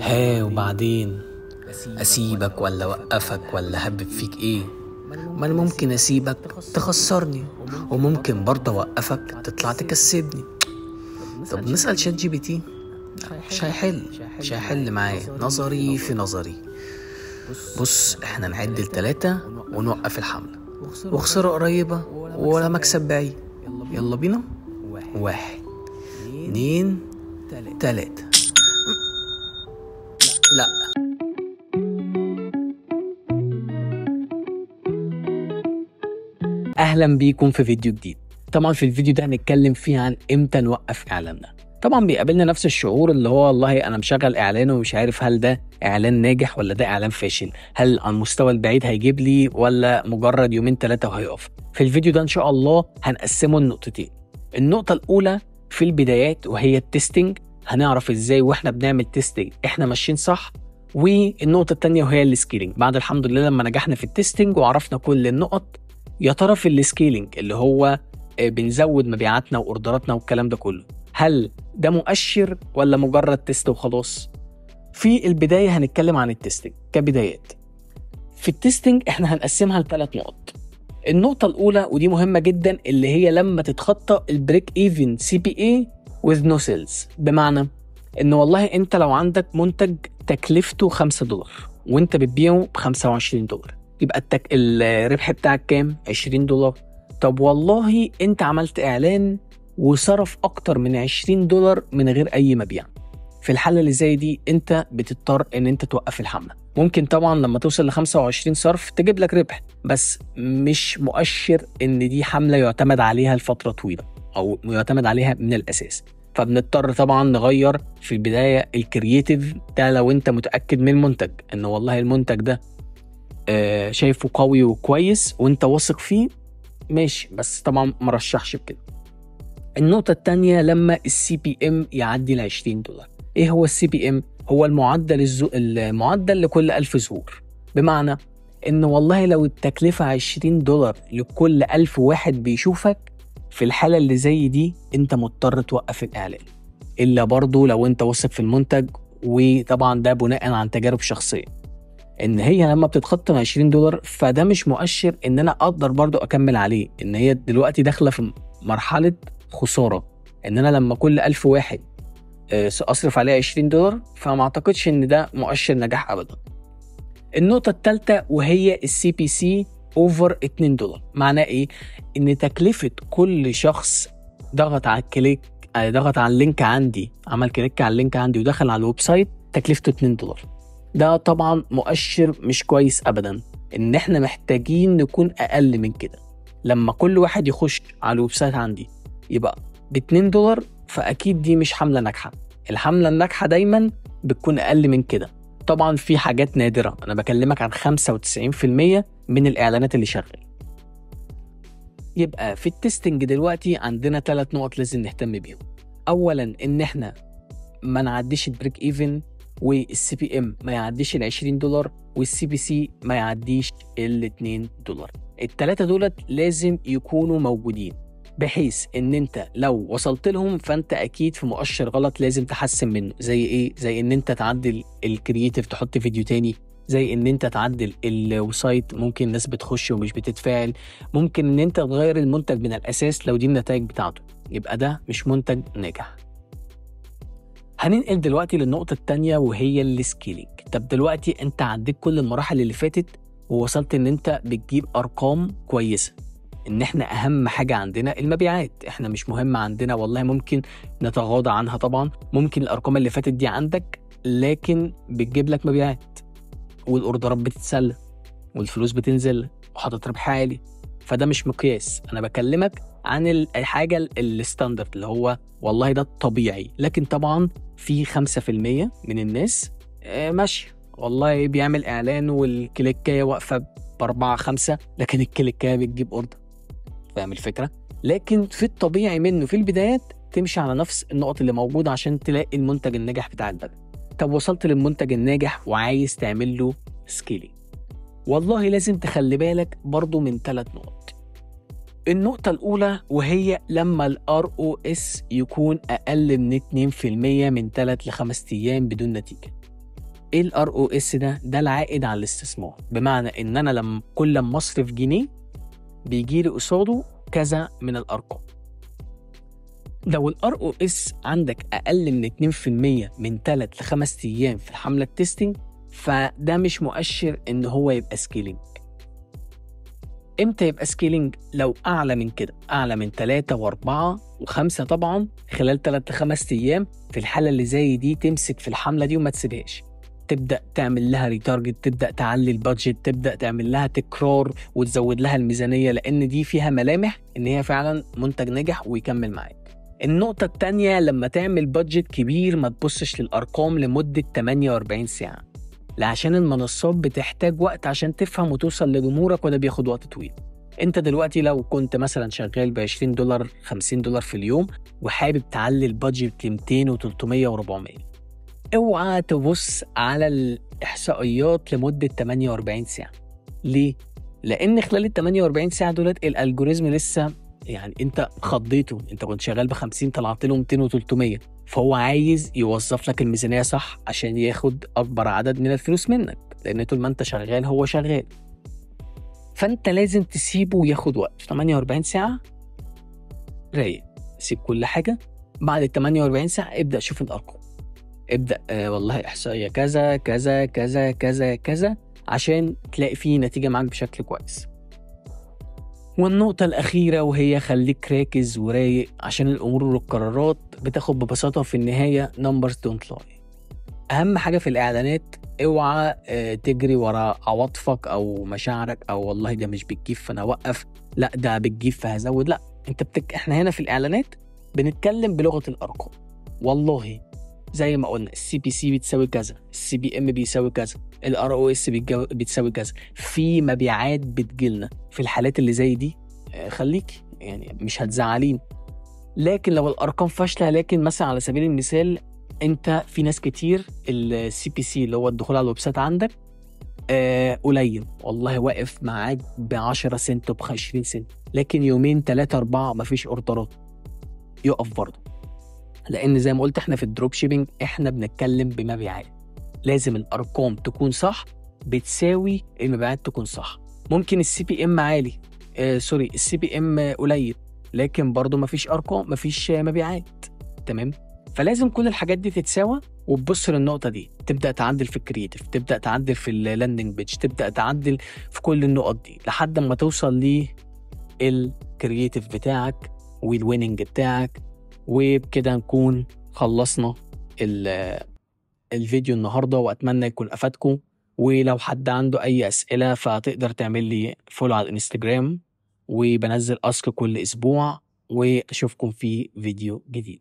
ها وبعدين أسيبك ولا أوقفك ولا هبب فيك إيه؟ ما أنا ممكن أسيبك تخسرني، وممكن برضه أوقفك تطلع تكسبني. طب نسأل شات جي بي تي؟ مش هيحل معايا نظري في نظري. بص، احنا نعد ل3 ونوقف الحملة، وخسارة قريبة ولا مكسب بعيد. يلا بينا. 1 2 3. لا. اهلا بيكم في فيديو جديد. طبعا في الفيديو ده هنتكلم فيه عن امتى نوقف اعلاننا. طبعا بيقابلنا نفس الشعور اللي هو والله انا مشغل اعلان ومش عارف هل ده اعلان ناجح ولا ده اعلان فاشل، هل على المستوى البعيد هيجيب لي ولا مجرد 2-3 وهيقف. في الفيديو ده ان شاء الله هنقسمه لنقطتين. النقطة الاولى في البدايات وهي التستنج، هنعرف ازاي واحنا بنعمل تستنج احنا ماشيين صح. والنقطة التانية وهي السكيلينج، بعد الحمد لله لما نجحنا في التستنج وعرفنا كل النقط، يا ترى في السكيلينج اللي هو بنزود مبيعاتنا واوردراتنا والكلام ده كله، هل ده مؤشر ولا مجرد تست وخلاص؟ في البداية هنتكلم عن التستنج كبدايات. في التستنج احنا هنقسمها ل3 نقط. النقطة الأولى ودي مهمة جدا، اللي هي لما تتخطى البريك ايفن سي بي اي with no sales. بمعنى ان والله انت لو عندك منتج تكلفته $5 وانت بتبيعه ب$25، يبقى الربح بتاعك كام؟ $20. طب والله انت عملت اعلان وصرف اكتر من $20 من غير اي مبيع. في الحالة اللي زي دي انت بتضطر ان انت توقف الحملة. ممكن طبعا لما توصل ل25 صرف تجيب لك ربح، بس مش مؤشر ان دي حملة يعتمد عليها لفترة طويلة او يعتمد عليها من الاساس. فبنضطر طبعا نغير في البداية الكرييتيف ده. لو انت متأكد من المنتج ان والله المنتج ده شايفه قوي وكويس وانت واثق فيه، ماشي، بس طبعا مرشحش بكده. النقطة التانية لما السي بي ام يعدي $20. ايه هو السي بي ام؟ هو المعدل لكل 1000 ظهور. بمعنى ان والله لو التكلفة $20 لكل 1000 واحد بيشوفك، في الحالة اللي زي دي انت مضطر توقف الاعلان، الا برضو لو انت واثق في المنتج. وطبعا ده بناء عن تجارب شخصية، ان هي لما بتتخطى $20 فده مش مؤشر ان انا اقدر برضو اكمل عليه، ان هي دلوقتي داخلة في مرحلة خسارة، ان انا لما كل 1000 واحد اصرف عليه $20، فما اعتقدش ان ده مؤشر نجاح ابدا. النقطة الثالثة وهي السي بي سي اوفر $2. معناه ايه؟ ان تكلفة كل شخص ضغط على اللينك عندي، عمل كليك على اللينك عندي ودخل على الويب سايت، تكلفته $2. ده طبعا مؤشر مش كويس ابدا، ان احنا محتاجين نكون اقل من كده. لما كل واحد يخش على الويب سايت عندي يبقى $2، فاكيد دي مش حملة ناجحة. الحملة الناجحة دايما بتكون اقل من كده. طبعا في حاجات نادرة، انا بكلمك عن 95% من الاعلانات اللي شغال. يبقى في التستنج دلوقتي عندنا 3 نقط لازم نهتم بيهم. اولا ان احنا ما نعديش البريك ايفن، والسي بي ام ما يعديش $20، والسي بي سي ما يعديش $2. ال3 دولت لازم يكونوا موجودين، بحيث ان انت لو وصلت لهم فانت اكيد في مؤشر غلط لازم تحسن منه. زي ايه؟ زي ان انت تعدل الكرييتيف، تحط فيديو تاني، زي ان انت تعدل الويب سايت، ممكن الناس بتخش ومش بتتفاعل، ممكن ان انت تغير المنتج من الاساس لو دي النتائج بتاعته، يبقى ده مش منتج ناجح. هننقل دلوقتي للنقطة التانية وهي السكيلينج. طب دلوقتي انت عديت كل المراحل اللي فاتت ووصلت ان انت بتجيب ارقام كويسة، ان احنا اهم حاجة عندنا المبيعات. احنا مش مهم عندنا والله، ممكن نتغاضى عنها طبعا، ممكن الارقام اللي فاتت دي عندك لكن بتجيب لك مبيعات والاوردرات بتتسلى والفلوس بتنزل وحاطط ربح عالي، فده مش مقياس. انا بكلمك عن الحاجة الستاندرد اللي هو والله ده الطبيعي. لكن طبعا في 5% من الناس ماشي والله بيعمل اعلان والكليكاية واقفة ب4-5، لكن الكليكاية بتجيب اوردر. فاهم الفكرة؟ لكن في الطبيعي منه في البدايات تمشي على نفس النقط اللي موجودة عشان تلاقي المنتج الناجح بتاعك ده. طب وصلت للمنتج الناجح وعايز تعمل له سكيلينج، والله لازم تخلي بالك برضو من 3 نقط. النقطة الأولى وهي لما ال ROS يكون أقل من 2% من 3 ل5 أيام بدون نتيجة. ايه الار او اس ده العائد على الاستثمار، بمعنى ان انا لما كل ما اصرف جنيه بيجي لي قصاده كذا من الارقام. لو الار او اس عندك اقل من 2% من 3 ل 5 ايام في الحمله التستنج، فده مش مؤشر ان هو يبقى سكيلينج. امتى يبقى سكيلينج؟ لو اعلى من كده، اعلى من 3 و4 و5 طبعا خلال 3 ل 5 ايام. في الحاله اللي زي دي تمسك في الحمله دي وما تسيبهاش، تبدا تعمل لها ريتارجت، تبدا تعلي البادجت، تبدا تعمل لها تكرار وتزود لها الميزانيه، لان دي فيها ملامح ان هي فعلا منتج نجح ويكمل معاك. النقطة التانية، لما تعمل بادجت كبير ما تبصش للأرقام لمدة 48 ساعة، لا، عشان المنصات بتحتاج وقت عشان تفهم وتوصل لجمهورك، وده بياخد وقت طويل. انت دلوقتي لو كنت مثلا شغال ب $20 $50 في اليوم وحابب تعلي البادجت ل 200 و300 و400، اوعى تبص على الإحصائيات لمدة 48 ساعة. ليه؟ لأن خلال ال 48 ساعة دولت الألجوريزم لسه، يعني انت خضيته، انت كنت شغال ب50 طلعت له 200 و300، فهو عايز يوظف لك الميزانيه صح عشان ياخد اكبر عدد من الفلوس منك، لان طول ما انت شغال هو شغال. فانت لازم تسيبه ياخد وقت. 48 ساعه رايق، سيب كل حاجه. بعد ال 48 ساعه ابدا شوف الارقام، ابدا والله احصائيه كذا كذا كذا كذا كذا عشان تلاقي فيه نتيجه معاك بشكل كويس. والنقطة الأخيرة وهي خليك راكز ورايق، عشان الأمور والقرارات بتاخد ببساطة في النهاية numbers don't lie. أهم حاجة في الإعلانات اوعى تجري ورا عواطفك أو مشاعرك، أو والله ده مش بتجيب فأنا أوقف، لا ده بتجيب فهزود، لا. احنا هنا في الإعلانات بنتكلم بلغة الأرقام. والله زي ما قلنا السي بي سي بتساوي كذا، السي بي ام بيساوي كذا، الار او اس بتساوي كذا، في مبيعات بتجيلنا في الحالات اللي زي دي. خليك يعني مش هتزعلين. لكن لو الارقام فاشله، لكن مثلا على سبيل المثال انت في ناس كتير السي بي سي اللي هو الدخول على الويب سايت عندك قليل، والله واقف معاك ب 10 سنت وب 20 سنت، لكن يومين 3 4 مفيش اوردرات، يقف برضه. لان زي ما قلت احنا في الدروب شيبينج احنا بنتكلم بمبيعات، لازم الارقام تكون صح بتساوي المبيعات تكون صح. ممكن السي بي ام عالي، السي بي ام قليل، لكن برضو مفيش ارقام، مفيش مبيعات، تمام. فلازم كل الحاجات دي تتساوى، وتبص للنقطه دي، تبدا تعدل في الكرييتيف، تبدا تعدل في اللاندنج بيج، تبدا تعدل في كل النقط دي لحد ما توصل للكرييتيف بتاعك والويننج بتاعك. وبكده نكون خلصنا الفيديو النهارده، واتمنى يكون افادكم. ولو حد عنده اي اسئله فتقدر تعمل لي فولو على الانستجرام، وبنزل اسك كل اسبوع، واشوفكم في فيديو جديد.